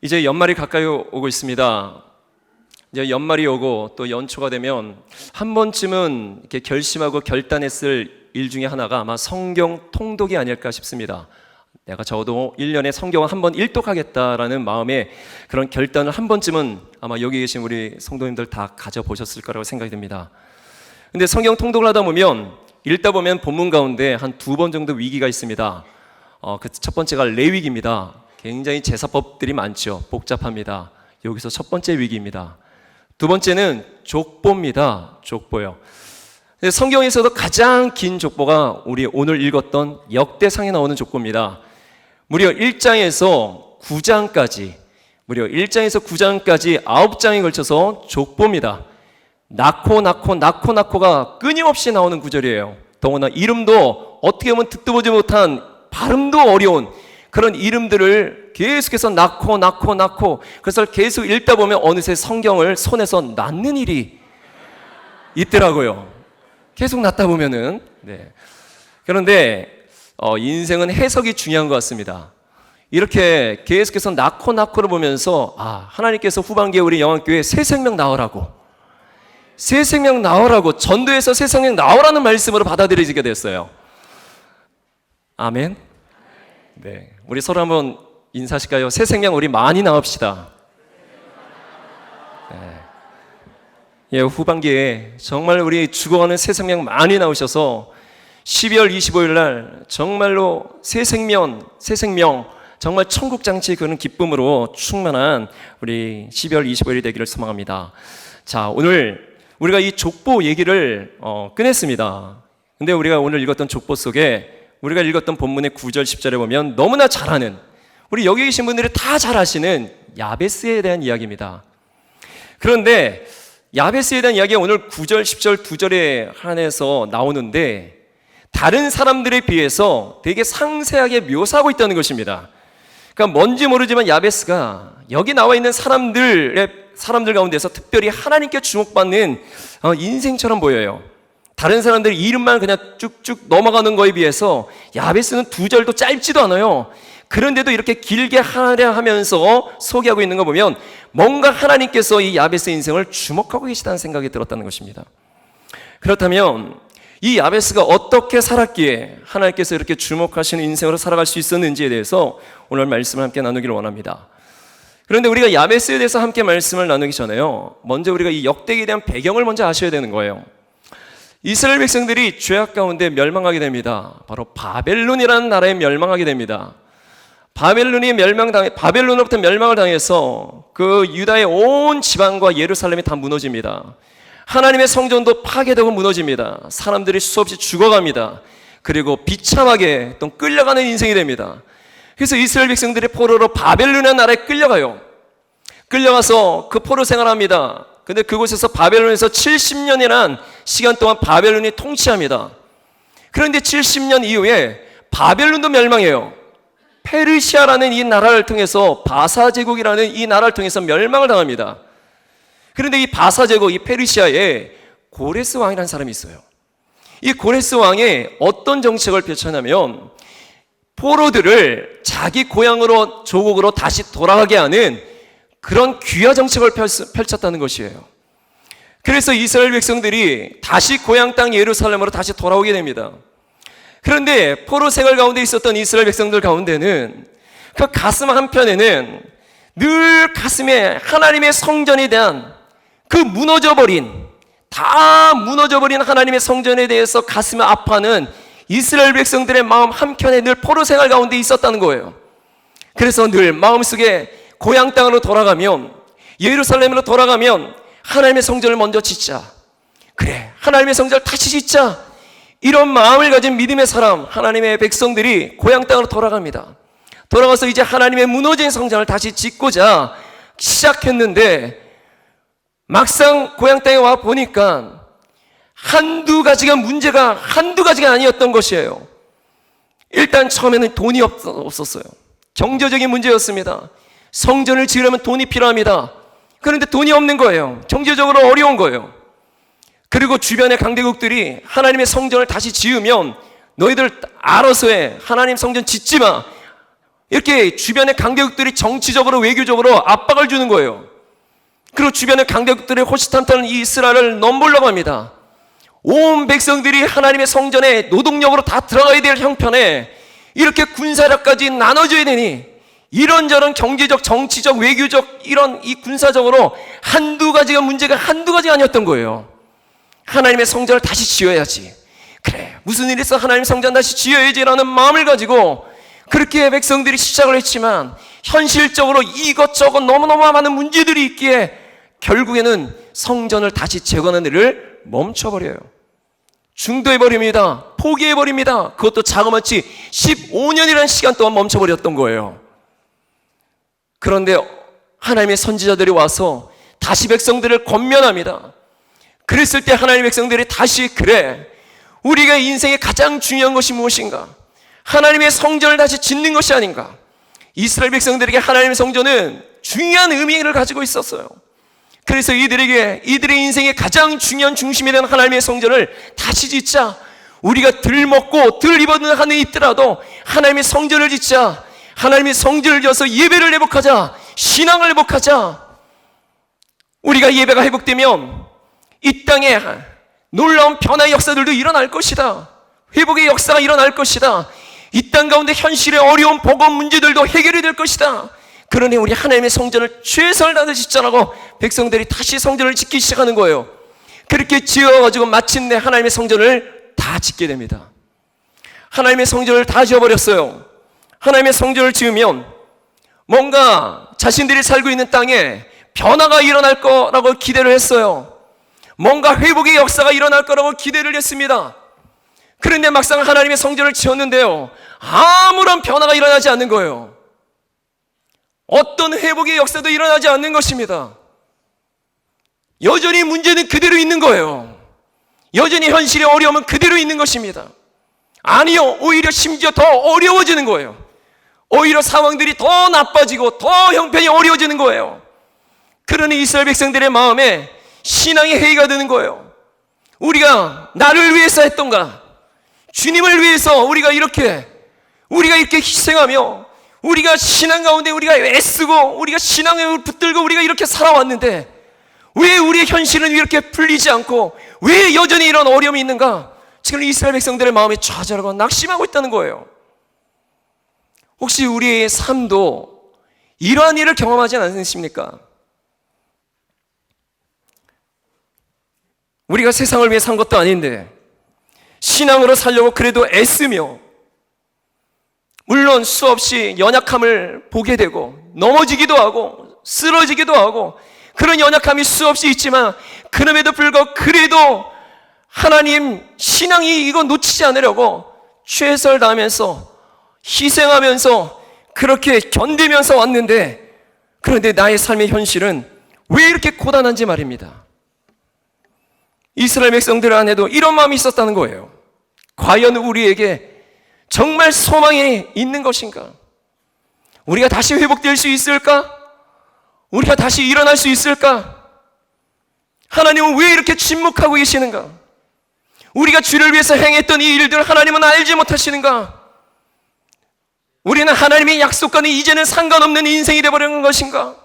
이제 연말이 가까이 오고 있습니다. 이제 연말이 오고 또 연초가 되면 한 번쯤은 이렇게 결심하고 결단했을 일 중에 하나가 아마 성경 통독이 아닐까 싶습니다. 내가 적어도 1년에 성경을 한 번 일독하겠다라는 마음에 그런 결단을 한 번쯤은 아마 여기 계신 우리 성도님들 다 가져보셨을 거라고 생각이 듭니다. 근데 성경 통독을 하다 보면 읽다 보면 본문 가운데 한 2번 정도 위기가 있습니다. 그 첫 번째가 레위기입니다. 굉장히 제사법들이 많죠. 복잡합니다. 여기서 첫 번째 위기입니다. 두 번째는 족보입니다. 족보요. 성경에서도 가장 긴 족보가 우리 오늘 읽었던 역대상에 나오는 족보입니다. 무려 1장에서 9장까지, 무려 1장에서 9장까지 9장에 걸쳐서 족보입니다. 낳고가 끊임없이 나오는 구절이에요. 더구나 이름도 어떻게 보면 듣도 보지 못한 발음도 어려운 그런 이름들을 계속해서 낳고 그래서 계속 읽다 보면 어느새 성경을 손에서 낳는 일이 있더라고요. 계속 낳다 보면은. 네. 그런데 인생은 해석이 중요한 것 같습니다. 이렇게 계속해서 낳고를 보면서 하나님께서 후반기에 우리 영안교회 새 생명 나오라고 전도에서 새 생명 나오라는 말씀으로 받아들여지게 됐어요. 아멘. 네, 우리 서로 한번 인사하실까요? 새 생명 우리 많이 나옵시다. 네. 예, 후반기에 정말 우리 죽어가는 새 생명 많이 나오셔서 12월 25일 날 정말로 새 생명 정말 천국 장치의 그런 기쁨으로 충만한 우리 12월 25일이 되기를 소망합니다. 자, 오늘 우리가 이 족보 얘기를 꺼냈습니다. 근데 우리가 오늘 읽었던 족보 속에 우리가 읽었던 본문의 9절 10절에 보면 너무나 잘 아는, 우리 여기 계신 분들이 다 잘 아시는 야베스에 대한 이야기입니다. 그런데 야베스에 대한 이야기가 오늘 9절 10절 2절에 한해서 나오는데 다른 사람들에 비해서 되게 상세하게 묘사하고 있다는 것입니다. 그러니까 뭔지 모르지만 야베스가 여기 나와 있는 사람들 가운데서 특별히 하나님께 주목받는 인생처럼 보여요. 다른 사람들 이름만 그냥 쭉쭉 넘어가는 거에 비해서 야베스는 2절도 짧지도 않아요. 그런데도 이렇게 길게 하면서 소개하고 있는 거 보면 뭔가 하나님께서 이 야베스의 인생을 주목하고 계시다는 생각이 들었다는 것입니다. 그렇다면 이 야베스가 어떻게 살았기에 하나님께서 이렇게 주목하시는 인생으로 살아갈 수 있었는지에 대해서 오늘 말씀을 함께 나누기를 원합니다. 그런데 우리가 야베스에 대해서 함께 말씀을 나누기 전에요, 먼저 우리가 이 역대기에 대한 배경을 먼저 아셔야 되는 거예요. 이스라엘 백성들이 죄악 가운데 멸망하게 됩니다. 바로 바벨론이라는 나라에 멸망하게 됩니다. 바벨론으로부터 멸망을 당해서 그 유다의 온 지방과 예루살렘이 다 무너집니다. 하나님의 성전도 파괴되고 무너집니다. 사람들이 수없이 죽어갑니다. 그리고 비참하게 또 끌려가는 인생이 됩니다. 그래서 이스라엘 백성들이 포로로 바벨론이라는 나라에 끌려가서 그 포로 생활합니다. 근데 그곳에서 바벨론에서 70년이란 시간 동안 바벨론이 통치합니다. 그런데 70년 이후에 바벨론도 멸망해요. 페르시아라는 이 나라를 통해서, 바사 제국이라는 이 나라를 통해서 멸망을 당합니다. 그런데 이 바사 제국, 이 페르시아에 고레스 왕이라는 사람이 있어요. 이 고레스 왕이 어떤 정책을 펼쳤냐면 포로들을 자기 고향으로, 조국으로 다시 돌아가게 하는 그런 귀화 정책을 펼쳤다는 것이에요. 그래서 이스라엘 백성들이 다시 고향 땅 예루살렘으로 다시 돌아오게 됩니다. 그런데 포로 생활 가운데 있었던 이스라엘 백성들 가운데는 그 가슴 한편에는 늘 가슴에 하나님의 성전에 대한 그 다 무너져버린 하나님의 성전에 대해서 가슴에 아파하는 이스라엘 백성들의 마음 한켠에 늘 포로 생활 가운데 있었다는 거예요. 그래서 늘 마음속에 고향 땅으로 돌아가면, 예루살렘으로 돌아가면 하나님의 성전을 먼저 짓자. 그래, 하나님의 성전을 다시 짓자. 이런 마음을 가진 믿음의 사람, 하나님의 백성들이 고향 땅으로 돌아갑니다. 돌아가서 이제 하나님의 무너진 성전을 다시 짓고자 시작했는데 막상 고향 땅에 와 보니까 문제가 한두 가지가 아니었던 것이에요. 일단 처음에는 돈이 없었어요. 경제적인 문제였습니다. 성전을 지으려면 돈이 필요합니다. 그런데 돈이 없는 거예요. 경제적으로 어려운 거예요. 그리고 주변의 강대국들이 하나님의 성전을 다시 지으면 너희들 알아서 해. 하나님 성전 짓지 마. 이렇게 주변의 강대국들이 정치적으로 외교적으로 압박을 주는 거예요. 그리고 주변의 강대국들이 호시탐탐 이 이스라엘을 넘보려고 합니다. 온 백성들이 하나님의 성전에 노동력으로 다 들어가야 될 형편에 이렇게 군사력까지 나눠줘야 되니 이런저런 경제적, 정치적, 외교적 이런 이 군사적으로 한두 가지가 아니었던 거예요. 하나님의 성전을 다시 지어야지. 그래, 무슨 일이 있어 하나님의 성전 다시 지어야지라는 마음을 가지고 그렇게 백성들이 시작을 했지만 현실적으로 이것저것 너무너무 많은 문제들이 있기에 결국에는 성전을 다시 재건하는 일을 멈춰버려요. 중도해버립니다. 포기해버립니다. 그것도 자그마치 15년이라는 시간 동안 멈춰버렸던 거예요. 그런데 하나님의 선지자들이 와서 다시 백성들을 권면합니다. 그랬을 때 하나님의 백성들이 다시 그래, 우리가 인생의 가장 중요한 것이 무엇인가? 하나님의 성전을 다시 짓는 것이 아닌가? 이스라엘 백성들에게 하나님의 성전은 중요한 의미를 가지고 있었어요. 그래서 이들의 인생의 가장 중요한 중심이 되는 하나님의 성전을 다시 짓자. 우리가 들 먹고 들 입어는 하는 있더라도 하나님의 성전을 짓자. 하나님의 성전을 지어서 예배를 회복하자. 신앙을 회복하자. 우리가 예배가 회복되면 이 땅에 놀라운 변화의 역사들도 일어날 것이다. 회복의 역사가 일어날 것이다. 이 땅 가운데 현실의 어려운 복음 문제들도 해결이 될 것이다. 그러니 우리 하나님의 성전을 최선을 다해 짓자라고 백성들이 다시 성전을 짓기 시작하는 거예요. 그렇게 지어가지고 마침내 하나님의 성전을 다 짓게 됩니다. 하나님의 성전을 다 지어버렸어요. 하나님의 성전을 지으면 뭔가 자신들이 살고 있는 땅에 변화가 일어날 거라고 기대를 했어요. 뭔가 회복의 역사가 일어날 거라고 기대를 했습니다. 그런데 막상 하나님의 성전을 지었는데요, 아무런 변화가 일어나지 않는 거예요. 어떤 회복의 역사도 일어나지 않는 것입니다. 여전히 문제는 그대로 있는 거예요. 여전히 현실의 어려움은 그대로 있는 것입니다. 아니요, 오히려 심지어 더 어려워지는 거예요. 오히려 상황들이 더 나빠지고 더 형편이 어려워지는 거예요. 그러니 이스라엘 백성들의 마음에 신앙의 해이가 되는 거예요. 우리가 나를 위해서 했던가, 주님을 위해서 우리가 이렇게 희생하며 우리가 신앙 가운데 우리가 애쓰고 우리가 신앙을 붙들고 우리가 이렇게 살아왔는데 왜 우리의 현실은 이렇게 풀리지 않고 왜 여전히 이런 어려움이 있는가? 지금 이스라엘 백성들의 마음이 좌절하고 낙심하고 있다는 거예요. 혹시 우리의 삶도 이러한 일을 경험하지 않으십니까? 우리가 세상을 위해 산 것도 아닌데 신앙으로 살려고 그래도 애쓰며 물론 수없이 연약함을 보게 되고 넘어지기도 하고 쓰러지기도 하고 그런 연약함이 수없이 있지만 그럼에도 불구하고 그래도 하나님 신앙이 이거 놓치지 않으려고 최선을 다하면서 희생하면서 그렇게 견디면서 왔는데 그런데 나의 삶의 현실은 왜 이렇게 고단한지 말입니다. 이스라엘 백성들 안에도 이런 마음이 있었다는 거예요. 과연 우리에게 정말 소망이 있는 것인가? 우리가 다시 회복될 수 있을까? 우리가 다시 일어날 수 있을까? 하나님은 왜 이렇게 침묵하고 계시는가? 우리가 주를 위해서 행했던 이 일들 하나님은 알지 못하시는가? 우리는 하나님의 약속과는 이제는 상관없는 인생이 되어버린 것인가?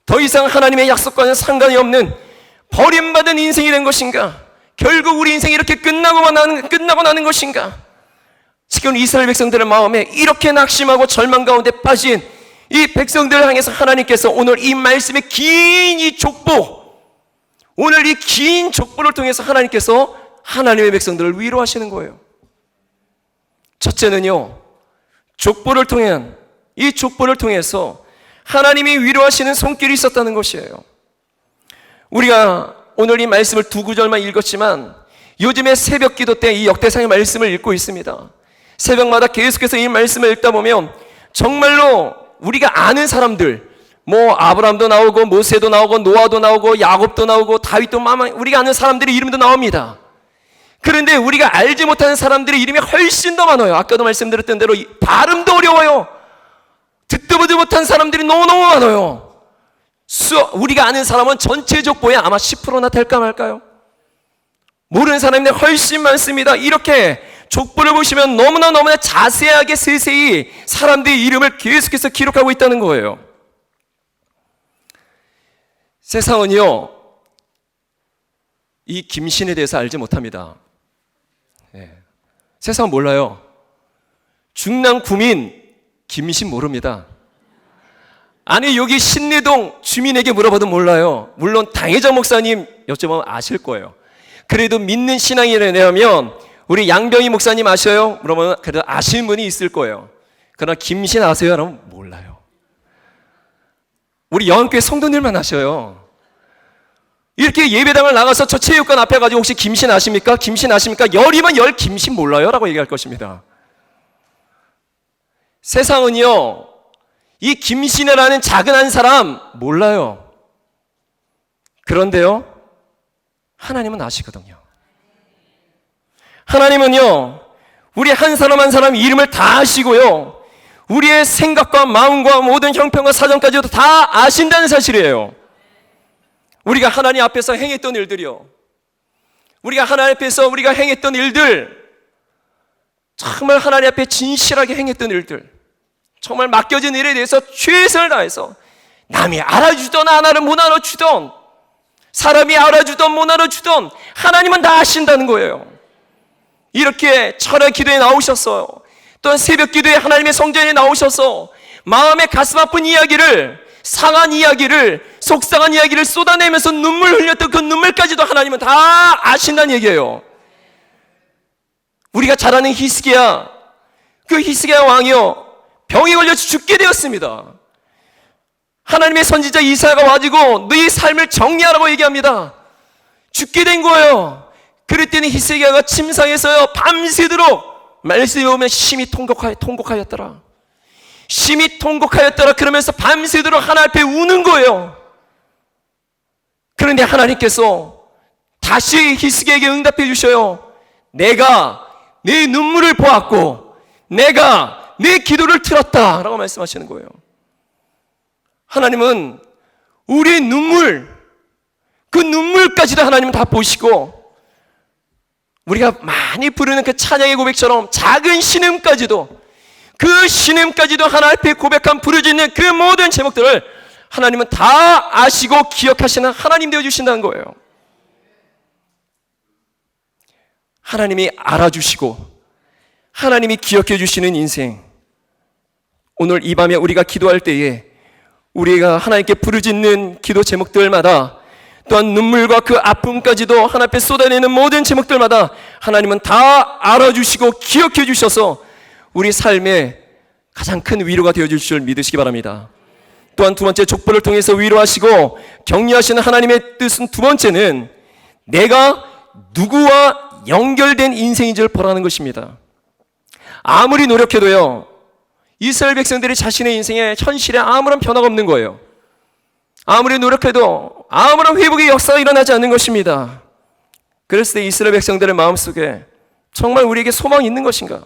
더 이상 하나님의 약속과는 상관이 없는 버림받은 인생이 된 것인가? 결국 우리 인생이 이렇게 끝나고 나는 것인가? 지금 이스라엘 백성들의 마음에 이렇게 낙심하고 절망 가운데 빠진 이 백성들을 향해서 하나님께서 오늘 이 말씀의 긴 이 족보, 오늘 이 긴 족보를 통해서 하나님께서 하나님의 백성들을 위로하시는 거예요. 첫째는요, 이 족보를 통해서 하나님이 위로하시는 손길이 있었다는 것이에요. 우리가 오늘 이 말씀을 두 구절만 읽었지만 요즘에 새벽 기도 때 이 역대상의 말씀을 읽고 있습니다. 새벽마다 계속해서 이 말씀을 읽다 보면 정말로 우리가 아는 사람들, 아브라함도 나오고 모세도 나오고 노아도 나오고 야곱도 나오고 다윗도 우리가 아는 사람들의 이름도 나옵니다. 그런데 우리가 알지 못하는 사람들의 이름이 훨씬 더 많아요. 아까도 말씀드렸던 대로 발음도 어려워요. 듣도 보지 못한 사람들이 너무너무 많아요. 우리가 아는 사람은 전체 족보에 아마 10%나 될까 말까요? 모르는 사람이 훨씬 많습니다. 이렇게 족보를 보시면 너무나 자세하게 세세히 사람들의 이름을 계속해서 기록하고 있다는 거예요. 세상은요, 이 김신에 대해서 알지 못합니다. 세상은 몰라요. 중랑 구민 김신 모릅니다. 아니, 여기 신내동 주민에게 물어봐도 몰라요. 물론 당회장 목사님 여쭤보면 아실 거예요. 그래도 믿는 신앙이라면 우리 양병희 목사님 아셔요? 그러면 그래도 아시는 분이 있을 거예요. 그러나 김신 아세요? 그러면 몰라요. 우리 영안교회 성도님만 아셔요. 이렇게 예배당을 나가서 저 체육관 앞에 가지고 혹시 김신 아십니까? 김신 아십니까? 열이면 열 김신 몰라요? 라고 얘기할 것입니다. 세상은요, 이 김신혜라는 작은 한 사람 몰라요. 그런데요, 하나님은 아시거든요. 하나님은요, 우리 한 사람 한 사람 이름을 다 아시고요, 우리의 생각과 마음과 모든 형편과 사정까지도 다 아신다는 사실이에요. 우리가 하나님 앞에서 행했던 일들이요, 우리가 하나님 앞에서 우리가 행했던 일들, 정말 하나님 앞에 진실하게 행했던 일들, 정말 맡겨진 일에 대해서 최선을 다해서 남이 알아주던 못 알아주던, 사람이 알아주던 못 알아주던 하나님은 다 아신다는 거예요. 이렇게 철야 기도에 나오셨어요. 또한 새벽 기도에 하나님의 성전에 나오셔서 마음의 가슴 아픈 이야기를, 상한 이야기를, 속상한 이야기를 쏟아내면서 눈물 흘렸던 그 눈물까지도 하나님은 다 아신다는 얘기예요. 우리가 잘 아는 히스기야, 그 히스기야 왕이요, 병에 걸려서 죽게 되었습니다. 하나님의 선지자 이사야가 와지고 너희 삶을 정리하라고 얘기합니다. 죽게 된 거예요. 그랬더니 히스기야가 침상에서요, 밤새도록 말씀이 오면 심히 통곡하였더라. 심히 통곡하였더라. 그러면서 밤새도록 하나님 앞에 우는 거예요. 그런데 하나님께서 다시 히스기야에게 응답해 주셔요. 내가 네 눈물을 보았고 내가 내 기도를 들었다 라고 말씀하시는 거예요. 하나님은 우리의 눈물, 그 눈물까지도 하나님은 다 보시고, 우리가 많이 부르는 그 찬양의 고백처럼 작은 신음까지도, 그 신음까지도 하나님 앞에 고백한 부르짖는 그 모든 제목들을 하나님은 다 아시고 기억하시는 하나님 되어주신다는 거예요. 하나님이 알아주시고 하나님이 기억해 주시는 인생, 오늘 이 밤에 우리가 기도할 때에 우리가 하나님께 부르짖는 기도 제목들마다, 또한 눈물과 그 아픔까지도 하나님 앞에 쏟아내는 모든 제목들마다 하나님은 다 알아주시고 기억해 주셔서 우리 삶에 가장 큰 위로가 되어줄 줄 믿으시기 바랍니다. 또한 두 번째, 족보를 통해서 위로하시고 격려하시는 하나님의 뜻은 두 번째는 내가 누구와 연결된 인생인 줄 보라는 것입니다. 아무리 노력해도요, 이스라엘 백성들이 자신의 인생에 현실에 아무런 변화가 없는 거예요. 아무리 노력해도 아무런 회복의 역사가 일어나지 않는 것입니다. 그랬을 때 이스라엘 백성들의 마음속에 정말 우리에게 소망이 있는 것인가?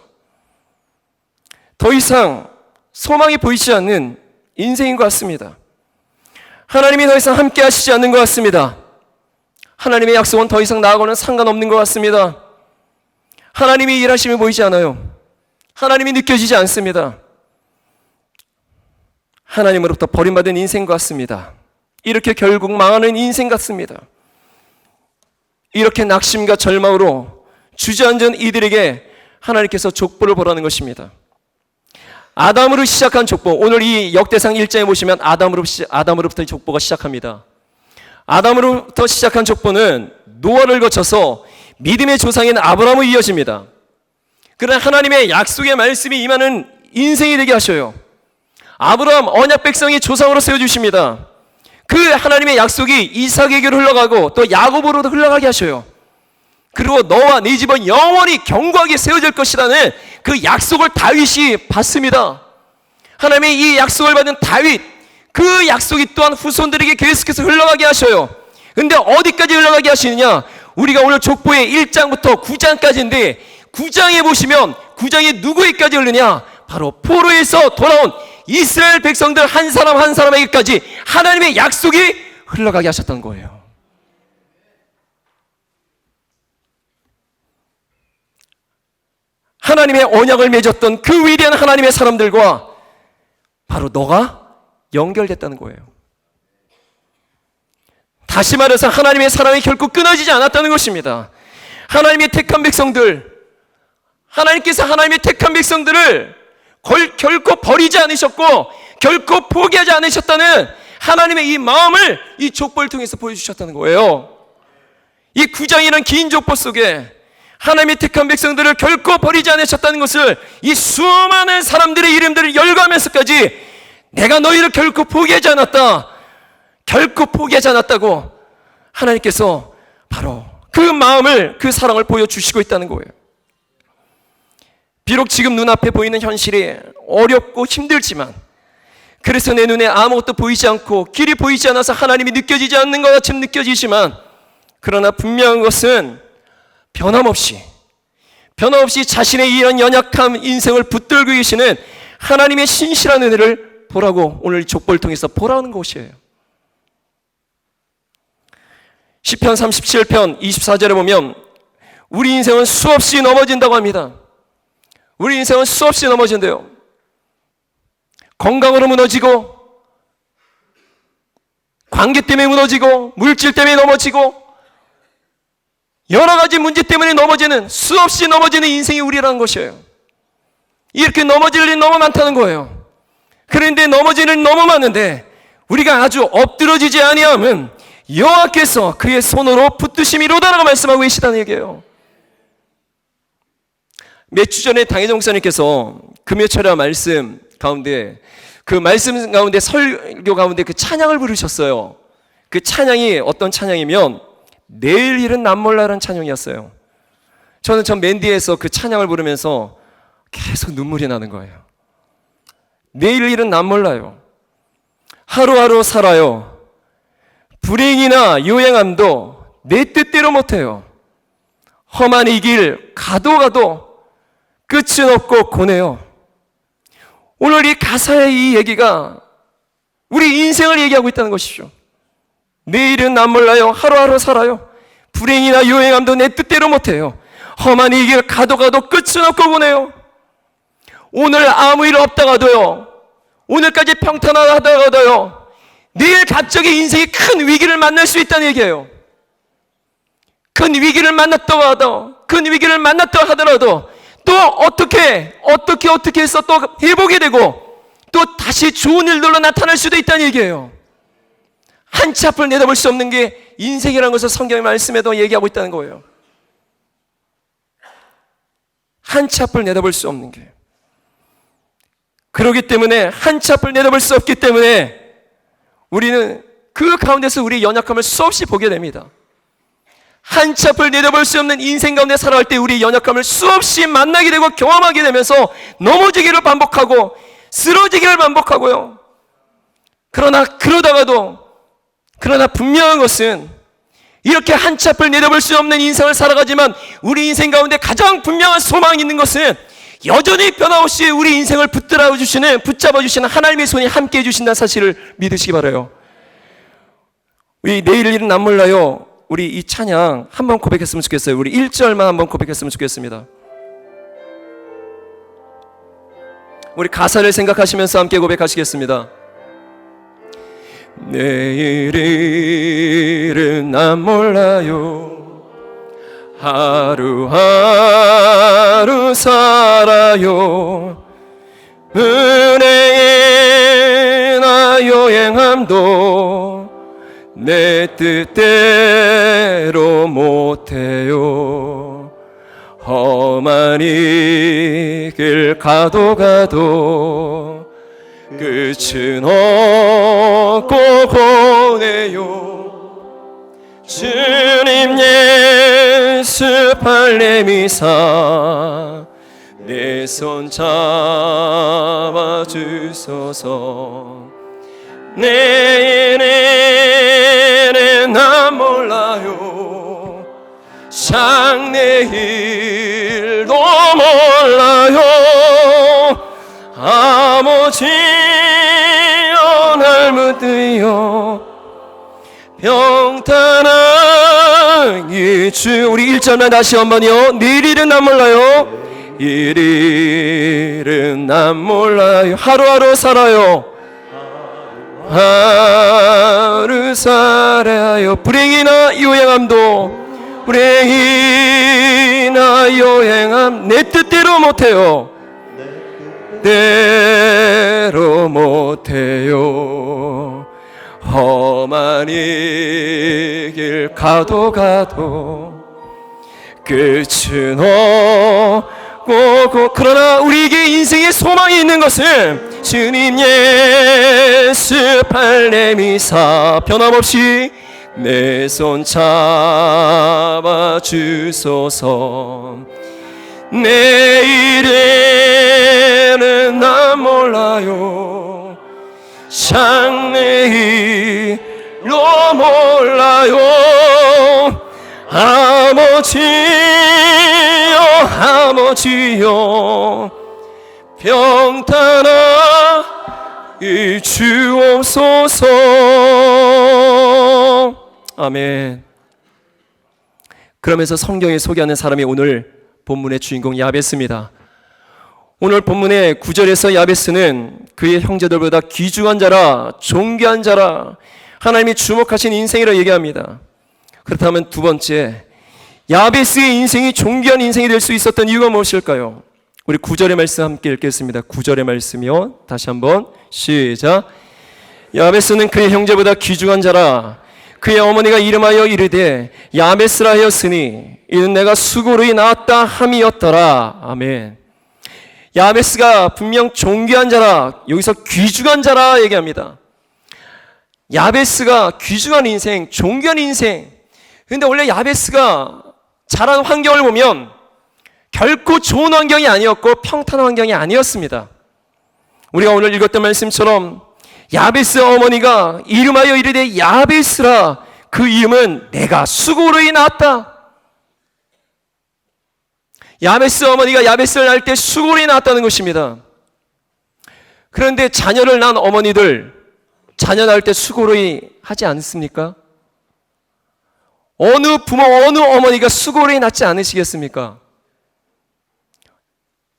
더 이상 소망이 보이지 않는 인생인 것 같습니다. 하나님이 더 이상 함께 하시지 않는 것 같습니다. 하나님의 약속은 더 이상 나하고는 상관없는 것 같습니다. 하나님이 일하심이 보이지 않아요. 하나님이 느껴지지 않습니다. 하나님으로부터 버림받은 인생 같습니다. 이렇게 결국 망하는 인생 같습니다. 이렇게 낙심과 절망으로 주저앉은 이들에게 하나님께서 족보를 보라는 것입니다. 아담으로 시작한 족보, 오늘 이 역대상 1장에 보시면 아담으로부터 족보가 시작합니다. 아담으로부터 시작한 족보는 노아를 거쳐서 믿음의 조상인 아브라함으로 이어집니다. 그러나 하나님의 약속의 말씀이 임하는 인생이 되게 하셔요. 아브라함 언약 백성의 조상으로 세워주십니다. 그 하나님의 약속이 이삭에게로 흘러가고 또 야곱으로도 흘러가게 하셔요. 그리고 너와 네 집은 영원히 견고하게 세워질 것이라는 그 약속을 다윗이 받습니다. 하나님의 이 약속을 받은 다윗, 그 약속이 또한 후손들에게 계속해서 흘러가게 하셔요. 근데 어디까지 흘러가게 하시느냐? 우리가 오늘 족보의 1장부터 9장까지인데 9장에 보시면 9장이 누구에게까지 흐르냐? 바로 포로에서 돌아온 이스라엘 백성들 한 사람 한 사람에게까지 하나님의 약속이 흘러가게 하셨던 거예요. 하나님의 언약을 맺었던 그 위대한 하나님의 사람들과 바로 너가 연결됐다는 거예요. 다시 말해서 하나님의 사랑이 결코 끊어지지 않았다는 것입니다. 하나님의 택한 백성들, 하나님께서 하나님의 택한 백성들을 결코 버리지 않으셨고 결코 포기하지 않으셨다는 하나님의 이 마음을 이 족보를 통해서 보여주셨다는 거예요. 이 9장이라는 긴 족보 속에 하나님의 택한 백성들을 결코 버리지 않으셨다는 것을 이 수많은 사람들의 이름들을 열거하면서까지 내가 너희를 결코 포기하지 않았다, 결코 포기하지 않았다고 하나님께서 바로 그 마음을, 그 사랑을 보여주시고 있다는 거예요. 비록 지금 눈앞에 보이는 현실이 어렵고 힘들지만, 그래서 내 눈에 아무것도 보이지 않고 길이 보이지 않아서 하나님이 느껴지지 않는 것 같이 느껴지지만, 그러나 분명한 것은 변함없이 자신의 이런 연약한 인생을 붙들고 계시는 하나님의 신실한 은혜를 보라고, 오늘 족보를 통해서 보라는 것이에요. 시편 37편 24절에 보면 우리 인생은 수없이 넘어진다고 합니다. 우리 인생은 수없이 넘어진대요. 건강으로 무너지고, 관계 때문에 무너지고, 물질 때문에 넘어지고, 여러 가지 문제 때문에 넘어지는, 수없이 넘어지는 인생이 우리라는 것이에요. 이렇게 넘어질 일이 너무 많다는 거예요. 그런데 넘어지는 일이 너무 많은데 우리가 아주 엎드러지지 아니하면 여호와께서 그의 손으로 붙드심이로다라고 말씀하고 계시다는 얘기예요. 몇 주 전에 당혜정 목사님께서 금요철야 말씀 가운데, 그 말씀 가운데, 설교 가운데 그 찬양을 부르셨어요. 그 찬양이 어떤 찬양이면 내일 일은 남 몰라라는 찬양이었어요. 저는 전 맨디에서 그 찬양을 부르면서 계속 눈물이 나는 거예요. 내일 일은 남 몰라요. 하루하루 살아요. 불행이나 요행함도 내 뜻대로 못해요. 험한 이 길 가도 끝은 없고 고뇌요. 오늘 이 가사의 이 얘기가 우리 인생을 얘기하고 있다는 것이죠. 내일은 남 몰라요. 하루하루 살아요. 불행이나 요행함도 내 뜻대로 못해요. 험한 이 길 가도 끝은 없고 고뇌요. 오늘 아무 일 없다가도요, 오늘까지 평탄하다가도요, 내일 갑자기 인생이 큰 위기를 만날 수 있다는 얘기예요. 큰 위기를 만났다고 하더라도 또 어떻게 해서 또 회복이 되고 또 다시 좋은 일들로 나타날 수도 있다는 얘기예요. 한 치 앞을 내다볼 수 없는 게 인생이라는 것을 성경의 말씀에도 얘기하고 있다는 거예요. 한 치 앞을 내다볼 수 없는 게. 그렇기 때문에 한 치 앞을 내다볼 수 없기 때문에 우리는 그 가운데서 우리의 연약함을 수없이 보게 됩니다. 한 치 앞을 내다볼 수 없는 인생 가운데 살아갈 때 우리의 연약함을 수없이 만나게 되고 경험하게 되면서 넘어지기를 반복하고 쓰러지기를 반복하고요. 그러나 분명한 것은 이렇게 한 치 앞을 내다볼 수 없는 인생을 살아가지만 우리 인생 가운데 가장 분명한 소망이 있는 것은 여전히 변함없이 우리 인생을 붙잡아 주시는 하나님의 손이 함께 해주신다는 사실을 믿으시기 바라요. 우리 내일 일은 남 몰라요. 우리 이 찬양 한번 고백했으면 좋겠어요. 우리 1절만 한번 고백했으면 좋겠습니다. 우리 가사를 생각하시면서 함께 고백하시겠습니다. 내일 일은 남 몰라요. 하루하루 살아요. 은혜나 요행함도 내 뜻대로 못해요. 험한 이 길 가도 끝은 없고 고뇌요. 주님 예수 발레미사 내 손 잡아주소서. 내일은 난 몰라요. 장래일도 몰라요. 아버지 오늘 묻으요 평탄한 이 주. 우리 1절만 다시 한번요. 내일은 난 몰라요. 일일은 난 몰라요. 하루하루 살아요. 하루 살아요. 불행이나 요행함도 불행이나 요행함 내 뜻대로 못해요. 대로 못해요. 험한 이 길 가도 끝은 없고 그러나 우리에게 인생의 소망이 있는 것은 주님 예수 발레미사 변함없이 내 손 잡아 주소서. 내일에는 난 몰라요. 장래일로 몰라요. 아버지여 평탄하게 주옵소서. 아멘. 그러면서 성경에 소개하는 사람이 오늘 본문의 주인공 야베스입니다. 오늘 본문의 9절에서 야베스는 그의 형제들보다 귀중한 자라, 존귀한 자라, 하나님이 주목하신 인생이라 얘기합니다. 그렇다면 두 번째, 야베스의 인생이 존귀한 인생이 될 수 있었던 이유가 무엇일까요? 우리 9절의 말씀 함께 읽겠습니다. 9절의 말씀이요. 다시 한번 시작. 야베스는 그의 형제보다 귀중한 자라. 그의 어머니가 이름하여 이르되 야베스라 하였으니 이는 내가 수고로이 낳았다 함이었더라. 아멘. 야베스가 분명 존귀한 자라, 여기서 귀중한 자라 얘기합니다. 야베스가 귀중한 인생, 존귀한 인생. 그런데 원래 야베스가 자란 환경을 보면 결코 좋은 환경이 아니었고 평탄한 환경이 아니었습니다. 우리가 오늘 읽었던 말씀처럼 야베스 어머니가 이름하여 이르되 야베스라, 그 이름은 내가 수고로이 낳았다. 야베스 어머니가 야베스를 낳을 때 수고로이 낳았다는 것입니다. 그런데 자녀를 낳은 어머니들, 자녀 낳을 때 수고로이 하지 않습니까? 어느 부모, 어느 어머니가 수고로이 낳지 않으시겠습니까?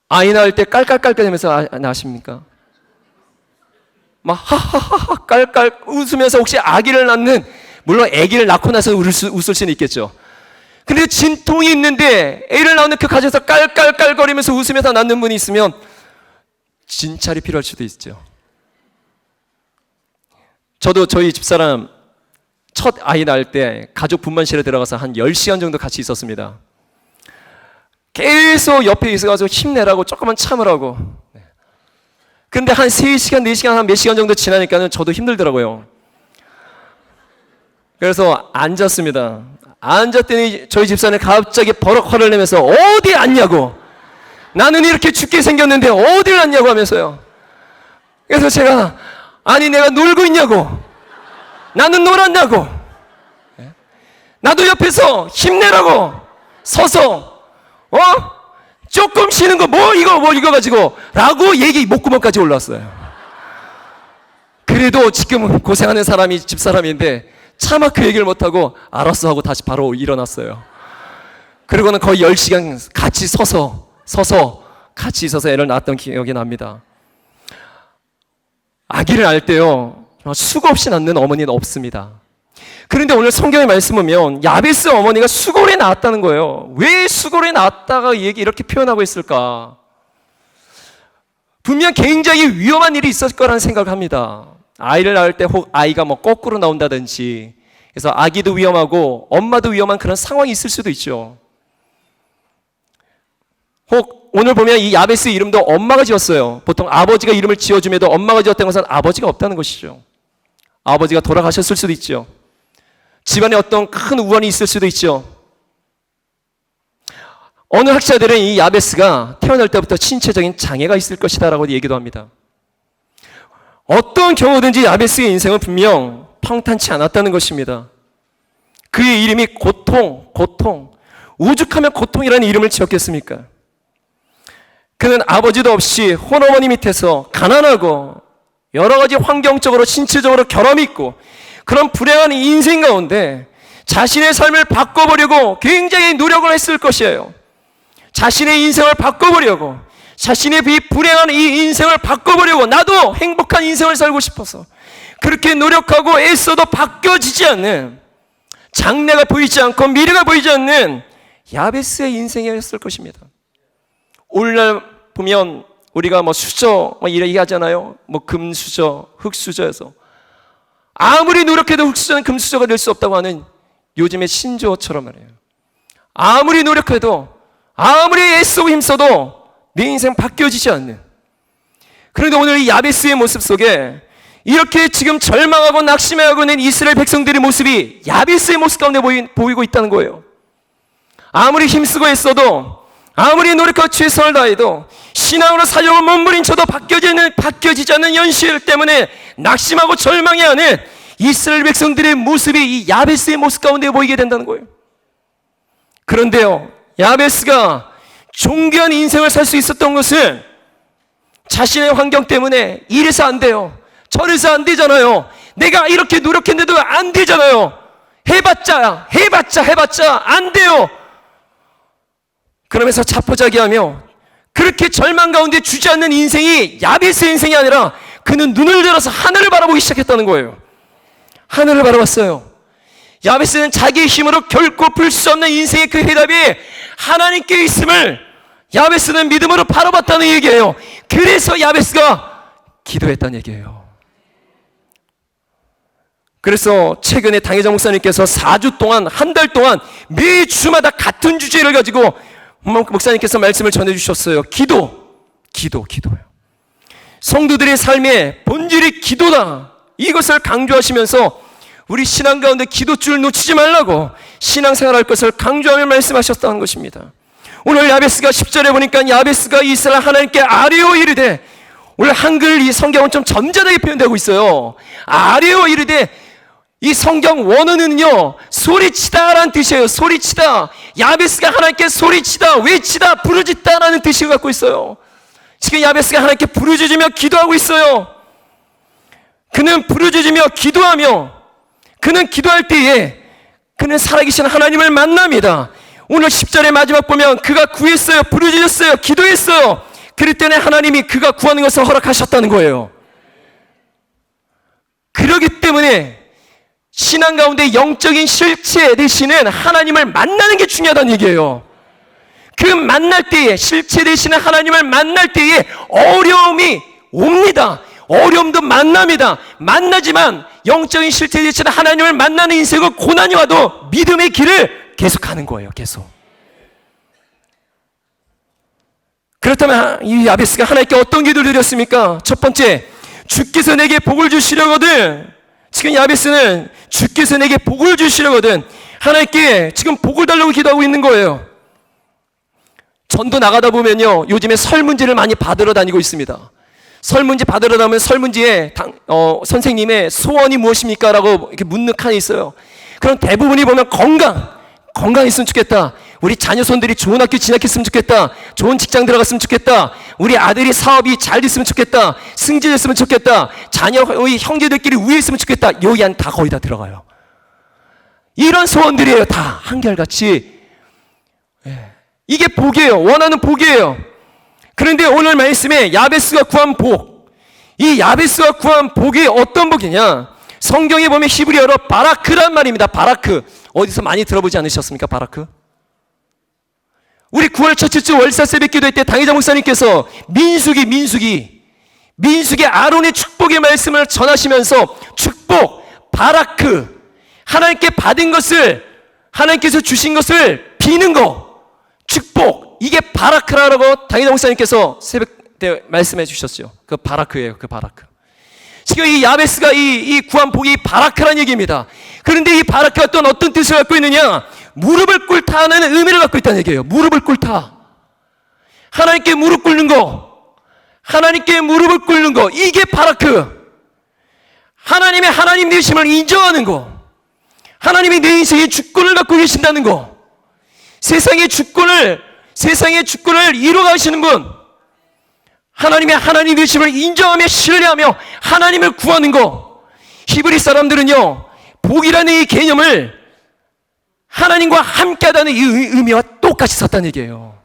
아이 낳을 때 깔깔깔깔하면서 낳으십니까? 막 하하하하 깔깔 웃으면서 혹시 아기를 낳는, 물론 아기를 낳고 나서 웃을 수는 있겠죠. 근데 진통이 있는데 애를 낳는 그 가정에서 깔깔깔거리면서 웃으면서 낳는 분이 있으면 진찰이 필요할 수도 있죠. 저도 저희 집사람 첫 아이 낳을 때 가족 분만실에 들어가서 한 10시간 정도 같이 있었습니다. 계속 옆에 있어가지고 힘내라고, 조금만 참으라고. 근데 한 3시간, 4시간, 한 몇 시간 정도 지나니까는 저도 힘들더라고요. 그래서 앉았습니다. 앉았더니 저희 집사람이 갑자기 버럭 화를 내면서 어디 앉냐고, 나는 이렇게 죽게 생겼는데 어딜 앉냐고 하면서요. 그래서 제가 아니 내가 놀고 있냐고, 나는 놀았냐고, 나도 옆에서 힘내라고 서서 조금 쉬는 거 뭐 이거 가지고 라고 얘기 목구멍까지 올라왔어요. 그래도 지금 고생하는 사람이 집사람인데 차마 그 얘기를 못하고 알았어 하고 다시 바로 일어났어요. 그리고는 거의 10시간 같이 서서 같이 있어서 애를 낳았던 기억이 납니다. 아기를 낳을 때요 수고 없이 낳는 어머니는 없습니다. 그런데 오늘 성경의 말씀 보면 야베스 어머니가 수고로이 낳았다는 거예요. 왜 수고로이 낳았다가 이렇게 표현하고 있을까? 분명 굉장히 위험한 일이 있었을 거라는 생각을 합니다. 아이를 낳을 때 혹 아이가 뭐 거꾸로 나온다든지, 그래서 아기도 위험하고 엄마도 위험한 그런 상황이 있을 수도 있죠. 혹 오늘 보면 이 야베스 이름도 엄마가 지었어요. 보통 아버지가 이름을 지어줌에도 엄마가 지었다는 것은 아버지가 없다는 것이죠. 아버지가 돌아가셨을 수도 있죠. 집안에 어떤 큰 우환이 있을 수도 있죠. 어느 학자들은 이 야베스가 태어날 때부터 신체적인 장애가 있을 것이다 라고 얘기도 합니다. 어떤 경우든지 야베스의 인생은 분명 평탄치 않았다는 것입니다. 그의 이름이 고통, 오죽하면 고통이라는 이름을 지었겠습니까? 그는 아버지도 없이 혼어머니 밑에서 가난하고 여러 가지 환경적으로 신체적으로 결함이 있고 그런 불행한 인생 가운데 자신의 삶을 바꿔보려고 굉장히 노력을 했을 것이에요. 자신의 인생을 바꿔보려고, 자신의 불행한 이 인생을 바꿔보려고, 나도 행복한 인생을 살고 싶어서 그렇게 노력하고 애써도 바뀌어지지 않는, 장래가 보이지 않고 미래가 보이지 않는 야베스의 인생이었을 것입니다. 오늘날 보면 우리가 수저 이래 얘기하잖아요. 금수저, 흙수저에서 아무리 노력해도 흙수저는 금수저가 될 수 없다고 하는 요즘의 신조어처럼 말이에요. 아무리 노력해도, 아무리 애쓰고 힘써도 내 인생 바뀌어지지 않는. 그런데 오늘 이 야베스의 모습 속에 이렇게 지금 절망하고 낙심해하고 있는 이스라엘 백성들의 모습이 야베스의 모습 가운데 보이고 있다는 거예요. 아무리 힘쓰고 애써도, 아무리 노력하고 최선을 다해도, 신앙으로 살려고 몸부림쳐도 바뀌어지지 않는 현실 때문에 낙심하고 절망해하는 이스라엘 백성들의 모습이 이 야베스의 모습 가운데 보이게 된다는 거예요. 그런데요, 야베스가 존귀한 인생을 살 수 있었던 것은 자신의 환경 때문에 이래서 안 돼요, 저래서 안 되잖아요, 내가 이렇게 노력했는데도 안 되잖아요, 해봤자 안 돼요, 그러면서 자포자기하며 그렇게 절망 가운데 주저앉는 인생이 야베스의 인생이 아니라 그는 눈을 들어서 하늘을 바라보기 시작했다는 거예요. 하늘을 바라봤어요. 야베스는 자기의 힘으로 결코 풀 수 없는 인생의 그 해답이 하나님께 있음을 야베스는 믿음으로 바라봤다는 얘기예요. 그래서 야베스가 기도했다는 얘기예요. 그래서 최근에 당회장 목사님께서 4주 동안, 한 달 동안 매주마다 같은 주제를 가지고 목사님께서 말씀을 전해주셨어요. 기도예요. 성도들의 삶의 본질이 기도다, 이것을 강조하시면서 우리 신앙 가운데 기도줄을 놓치지 말라고 신앙생활할 것을 강조하며 말씀하셨다는 것입니다. 오늘 야베스가 10절에 보니까 야베스가 이스라엘 하나님께 아뢰어 이르되, 오늘 한글 이 성경은 좀 점잖게 표현되고 있어요. 아뢰어 이르되, 이 성경 원어는요, 소리치다라는 뜻이에요. 소리치다. 야베스가 하나님께 소리치다, 외치다, 부르짖다라는 뜻을 갖고 있어요. 지금 야베스가 하나님께 부르짖으며 기도하고 있어요. 그는 부르짖으며 기도하며, 그는 기도할 때에 그는 살아계신 하나님을 만납니다. 오늘 10절의 마지막 보면 그가 구했어요, 부르짖었어요, 기도했어요. 그랬더니 하나님이 그가 구하는 것을 허락하셨다는 거예요. 그렇기 때문에 신앙 가운데 영적인 실체 되시는 하나님을 만나는 게 중요하다는 얘기예요. 그 만날 때에, 실체 되시는 하나님을 만날 때에 어려움이 옵니다. 어려움도 만납니다. 만나지만 영적인 실체 되시는 하나님을 만나는 인생은 고난이 와도 믿음의 길을 계속하는 거예요. 계속. 그렇다면 이 야베스가 하나님께 어떤 기도를 드렸습니까? 첫 번째, 주께서 내게 복을 주시려거든. 지금 야베스는 주께서 내게 복을 주시려거든 하나님께 지금 복을 달라고 기도하고 있는 거예요. 전도 나가다 보면요, 요즘에 설문지를 많이 받으러 다니고 있습니다. 설문지 받으러 나면 설문지에 선생님의 소원이 무엇입니까? 라고 이렇게 묻는 칸이 있어요. 그럼 대부분이 보면 건강했으면 좋겠다, 우리 자녀손들이 좋은 학교 진학했으면 좋겠다, 좋은 직장 들어갔으면 좋겠다, 우리 아들이 사업이 잘 됐으면 좋겠다, 승진했으면 좋겠다, 자녀의 형제들끼리 우위에 있으면 좋겠다, 여기 안 다 거의 다 들어가요. 이런 소원들이에요. 다 한결같이. 이게 복이에요. 원하는 복이에요. 그런데 오늘 말씀에 야베스가 구한 복, 이 야베스가 구한 복이 어떤 복이냐? 성경에 보면 히브리어로 바라크란 말입니다. 바라크. 어디서 많이 들어보지 않으셨습니까? 바라크. 우리 9월 첫째 주 월사 새벽 기도회 때 당회장 목사님께서 민수기 아론의 축복의 말씀을 전하시면서 축복, 바라크, 하나님께 받은 것을, 하나님께서 주신 것을 비는 거, 축복, 이게 바라크라고 당회장 목사님께서 새벽 때 말씀해 주셨어요. 그 바라크예요. 그 바라크. 지금 이 야베스가 이 구한 복이 바라크라는 얘기입니다. 그런데 이 바라크가 또 어떤 뜻을 갖고 있느냐? 무릎을 꿇다는 의미를 갖고 있다는 얘기예요. 무릎을 꿇다. 하나님께 무릎 꿇는 거, 하나님께 무릎을 꿇는 거, 이게 바라크. 하나님의 하나님 되심을 인정하는 거, 하나님이 내 인생의 주권을 갖고 계신다는 거, 세상의 주권을 이루어 가시는 분, 하나님의 하나님 되심을 인정하며 신뢰하며 하나님을 구하는 거. 히브리 사람들은요, 복이라는 이 개념을 하나님과 함께하다는 이 의미와 똑같이 썼다는 얘기예요.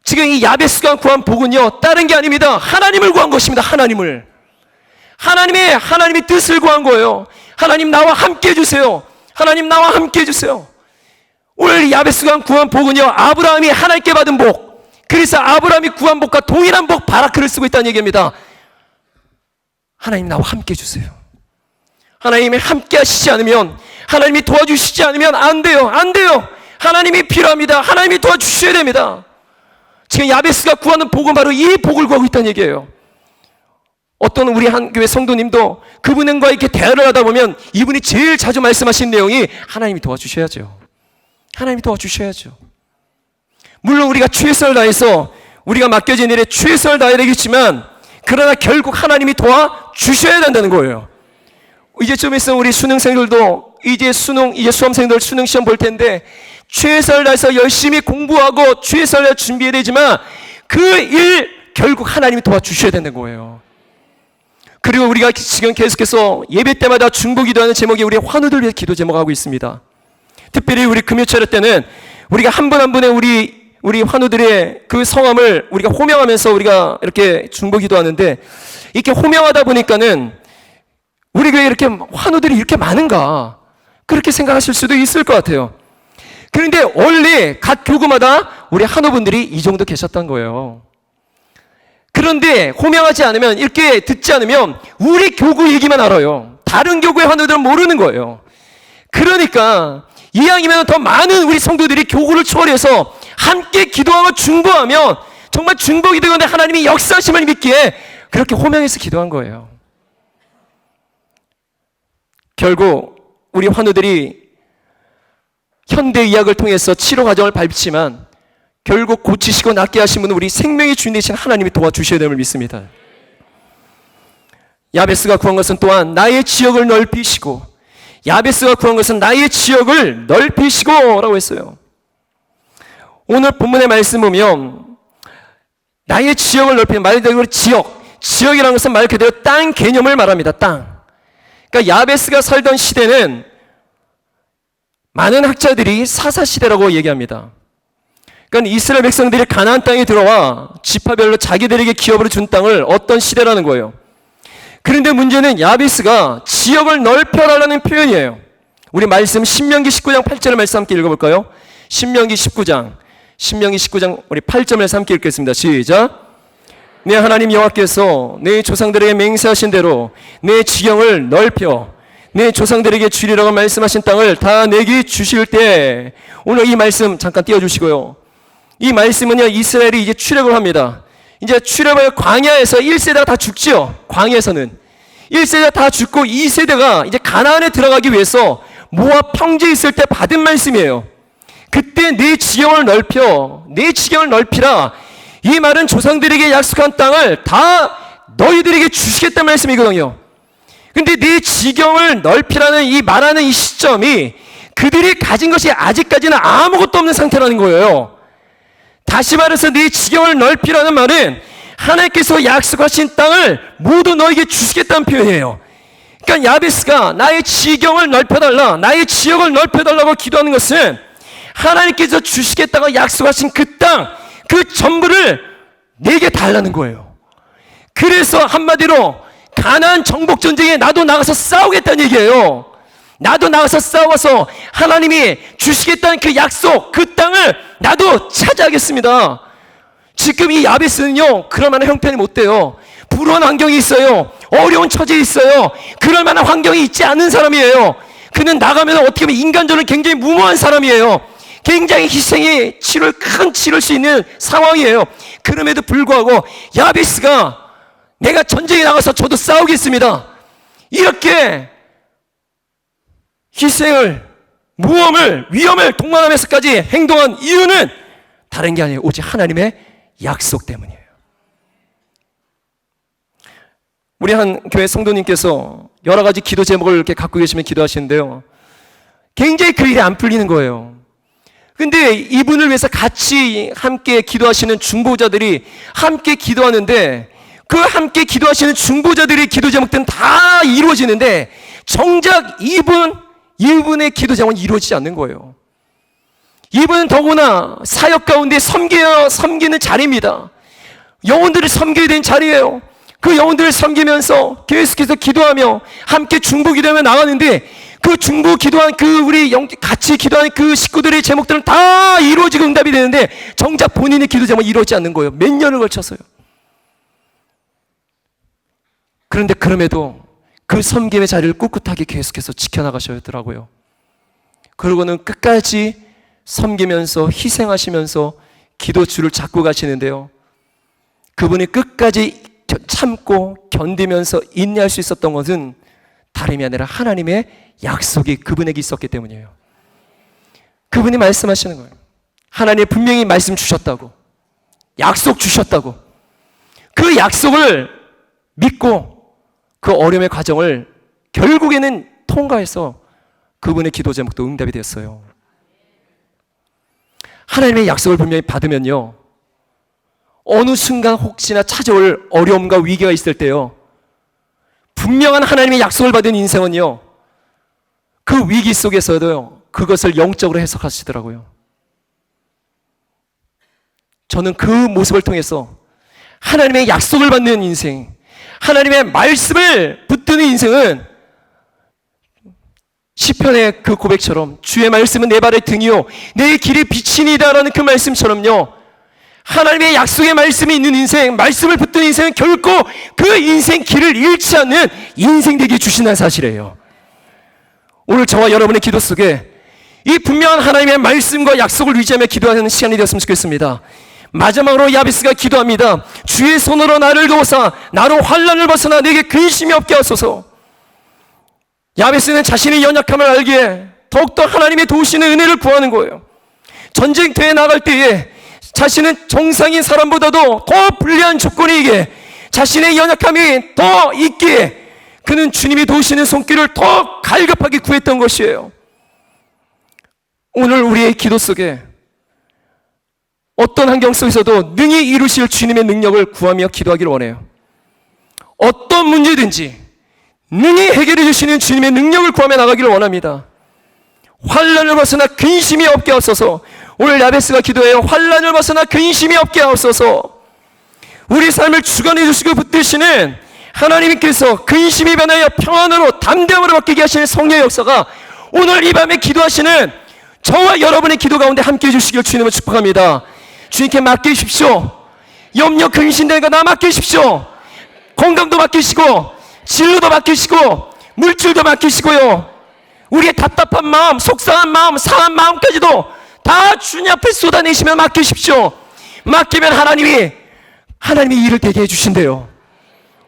지금 이 야베스가 구한 복은요, 다른 게 아닙니다. 하나님을 구한 것입니다. 하나님의 뜻을 구한 거예요. 하나님 나와 함께 해주세요. 하나님 나와 함께 해주세요. 오늘 야베스가 구한 복은요, 아브라함이 하나님께 받은 복, 그래서 아브라함이 구한 복과 동일한 복 바라크를 쓰고 있다는 얘기입니다. 하나님 나와 함께 해주세요. 하나님이 함께 하시지 않으면, 하나님이 도와주시지 않으면 안 돼요. 안 돼요. 하나님이 필요합니다. 하나님이 도와주셔야 됩니다. 지금 야베스가 구하는 복은 바로 이 복을 구하고 있다는 얘기예요. 어떤 우리 한 교회 성도님도 그분과 이렇게 대화를 하다 보면 이분이 제일 자주 말씀하신 내용이 하나님이 도와주셔야죠. 하나님이 도와주셔야죠. 물론 우리가 최선을 다해서 우리가 맡겨진 일에 최선을 다해야 되겠지만, 그러나 결국 하나님이 도와주셔야 된다는 거예요. 이제 좀 있으면 우리 수능생들도 이제 수험생들 수능 시험 볼 텐데, 최선을 다해서 열심히 공부하고 최선을 다해 준비해야 되지만 그 일 결국 하나님이 도와주셔야 되는 거예요. 그리고 우리가 지금 계속해서 예배 때마다 중보기도하는 제목이 우리 환우들 위해 기도 제목하고 있습니다. 특별히 우리 금요철 때는 우리가 한 분 한 분의 우리 환우들의 그 성함을 우리가 호명하면서 우리가 이렇게 중보기도하는데, 이렇게 호명하다 보니까는 우리 교회에 이렇게 환우들이 이렇게 많은가 그렇게 생각하실 수도 있을 것 같아요. 그런데 원래 각 교구마다 우리 환우분들이 이 정도 계셨던 거예요. 그런데 호명하지 않으면, 이렇게 듣지 않으면 우리 교구 얘기만 알아요. 다른 교구의 환우들은 모르는 거예요. 그러니까 이왕이면 더 많은 우리 성도들이 교구를 초월해서 함께 기도하고 중보하면 정말 중보기도하는데 하나님이 역사하심을 믿기에 그렇게 호명해서 기도한 거예요. 결국 우리 환우들이 현대의학을 통해서 치료 과정을 밟지만 결국 고치시고 낫게 하신 분은 우리 생명의 주인 되신 하나님이 도와주셔야 됨을 믿습니다. 야베스가 구한 것은 또한 나의 지역을 넓히시고, 야베스가 구한 것은 나의 지역을 넓히시고 라고 했어요. 오늘 본문의 말씀 보면 나의 지역을 넓히는, 말 그대로 지역이라는 것은 말 그대로 땅 개념을 말합니다. 땅. 그러니까 야베스가 살던 시대는 많은 학자들이 사사시대라고 얘기합니다. 그러니까 이스라엘 백성들이 가나안 땅에 들어와 지파별로 자기들에게 기업으로 준 땅을 어떤 시대라는 거예요. 그런데 문제는 야베스가 지역을 넓혀달라는 표현이에요. 우리 말씀 신명기 19장 8절의 말씀 함께 읽어볼까요? 신명기 19장 우리 8절에서 함께 읽겠습니다. 시작. 내 하나님 여호와께서 내 조상들에게 맹세하신 대로 내 지경을 넓혀 내 조상들에게 주리라고 말씀하신 땅을 다 내게 주실 때, 오늘 이 말씀 잠깐 띄워주시고요. 이 말씀은요, 이스라엘이 이제 출애굽을 합니다. 이제 출애굽을 광야에서 1세대가 다 죽지요. 광야에서는 1세대가 다 죽고 2세대가 이제 가나안에 들어가기 위해서 모압 평지에 있을 때 받은 말씀이에요. 그때 내 지경을 넓히라. 이 말은 조상들에게 약속한 땅을 다 너희들에게 주시겠다는 말씀이거든요. 근데 내 지경을 넓히라는 이 말하는 이 시점이 그들이 가진 것이 아직까지는 아무것도 없는 상태라는 거예요. 다시 말해서 내 지경을 넓히라는 말은 하나님께서 약속하신 땅을 모두 너에게 주시겠다는 표현이에요. 그러니까 야베스가 나의 지경을 넓혀달라, 나의 지역을 넓혀달라고 기도하는 것은 하나님께서 주시겠다고 약속하신 그 땅, 그 전부를 내게 달라는 거예요. 그래서 한마디로 가나안 정복 전쟁에 나도 나가서 싸우겠다는 얘기예요. 나도 나가서 싸워서 하나님이 주시겠다는 그 약속, 그 땅을 나도 차지하겠습니다. 지금 이 야베스는요, 그럴 만한 형편이 못 돼요. 불우한 환경이 있어요. 어려운 처지에 있어요. 그럴 만한 환경이 있지 않은 사람이에요. 그는 나가면 어떻게 보면 인간적으로 굉장히 무모한 사람이에요. 굉장히 희생의 큰 치를 수 있는 상황이에요. 그럼에도 불구하고 야베스가 내가 전쟁에 나가서 저도 싸우겠습니다, 이렇게 희생을, 모험을, 위험을 동반하면서까지 행동한 이유는 다른 게 아니에요. 오직 하나님의 약속 때문이에요. 우리 한 교회 성도님께서 여러 가지 기도 제목을 이렇게 갖고 계시면 기도하시는데요, 굉장히 그 일이 안 풀리는 거예요. 근데 이분을 위해서 같이 함께 기도하시는 중보자들이 함께 기도하는데, 그 함께 기도하시는 중보자들의 기도 제목들은 다 이루어지는데 정작 이분의 기도 제목은 이루어지지 않는 거예요. 이분은 더구나 사역 가운데 섬기는 자리입니다. 영혼들을 섬겨야 되는 자리예요. 그 영혼들을 섬기면서 계속해서 기도하며 함께 중보 기도하며 나가는데, 그 중보 기도한 같이 기도하는 그 식구들의 제목들은 다 이루어지고 응답이 되는데 정작 본인의 기도 제목은 이루어지지 않는 거예요. 몇 년을 걸쳐서요. 그런데 그럼에도 그 섬김의 자리를 꿋꿋하게 계속해서 지켜나가셔야더라고요. 그러고는 끝까지 섬기면서 희생하시면서 기도줄을 잡고 가시는데요. 그분이 끝까지 참고 견디면서 인내할 수 있었던 것은 다름이 아니라 하나님의 약속이 그분에게 있었기 때문이에요. 그분이 말씀하시는 거예요. 하나님이 분명히 말씀 주셨다고, 약속 주셨다고. 그 약속을 믿고 그 어려움의 과정을 결국에는 통과해서 그분의 기도 제목도 응답이 됐어요. 하나님의 약속을 분명히 받으면요, 어느 순간 혹시나 찾아올 어려움과 위기가 있을 때요, 분명한 하나님의 약속을 받은 인생은요, 그 위기 속에서도 그것을 영적으로 해석하시더라고요. 저는 그 모습을 통해서 하나님의 약속을 받는 인생, 하나님의 말씀을 붙드는 인생은 시편의 그 고백처럼 주의 말씀은 내 발의 등이요 내 길의 빛이니다라는 그 말씀처럼요, 하나님의 약속의 말씀이 있는 인생, 말씀을 붙드는 인생은 결코 그 인생 길을 잃지 않는 인생 되게 주신다는 사실이에요. 오늘 저와 여러분의 기도 속에 이 분명한 하나님의 말씀과 약속을 유지하며 기도하는 시간이 되었으면 좋겠습니다. 마지막으로 야베스가 기도합니다. 주의 손으로 나를 도우사 나로 환난을 벗어나 내게 근심이 없게 하소서. 야베스는 자신의 연약함을 알기에 더욱더 하나님의 도우시는 은혜를 구하는 거예요. 전쟁터에 나갈 때에 자신은 정상인 사람보다도 더 불리한 조건이기에 자신의 연약함이 더 있기에 그는 주님이 도우시는 손길을 더 갈급하게 구했던 것이에요. 오늘 우리의 기도 속에 어떤 환경 속에서도 능히 이루실 주님의 능력을 구하며 기도하기를 원해요. 어떤 문제든지 능히 해결해 주시는 주님의 능력을 구하며 나가기를 원합니다. 환난을 벗어나 근심이 없게 하소서. 오늘 야베스가 기도해요. 환난을 벗어나 근심이 없게 하소서. 우리 삶을 주관해 주시고 붙드시는 하나님께서 근심이 변하여 평안으로 담대함으로 바뀌게 하시는 성령의 역사가 오늘 이 밤에 기도하시는 저와 여러분의 기도 가운데 함께 해주시길 주님을 축복합니다. 주님께 맡기십시오. 염려 근심되는 거 나 맡기십시오. 건강도 맡기시고 진로도 맡기시고 물질도 맡기시고요, 우리의 답답한 마음, 속상한 마음, 상한 마음까지도 다 주님 앞에 쏟아내시며 맡기십시오. 맡기면 하나님이 일을 되게 해주신대요.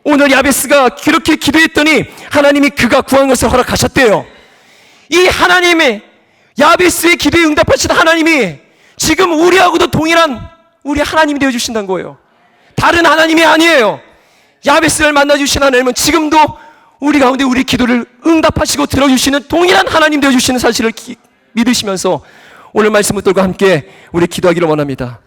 오늘 야베스가 그렇게 기도했더니 하나님이 그가 구한 것을 허락하셨대요. 이 하나님의 야베스의 기도에 응답하신 하나님이 지금 우리하고도 동일한 우리 하나님이 되어주신다는 거예요. 다른 하나님이 아니에요. 야베스를 만나주신 하나님은 지금도 우리 가운데 우리 기도를 응답하시고 들어주시는 동일한 하나님 되어주시는 사실을 믿으시면서 오늘 말씀 붙들고 함께 우리 기도하기를 원합니다.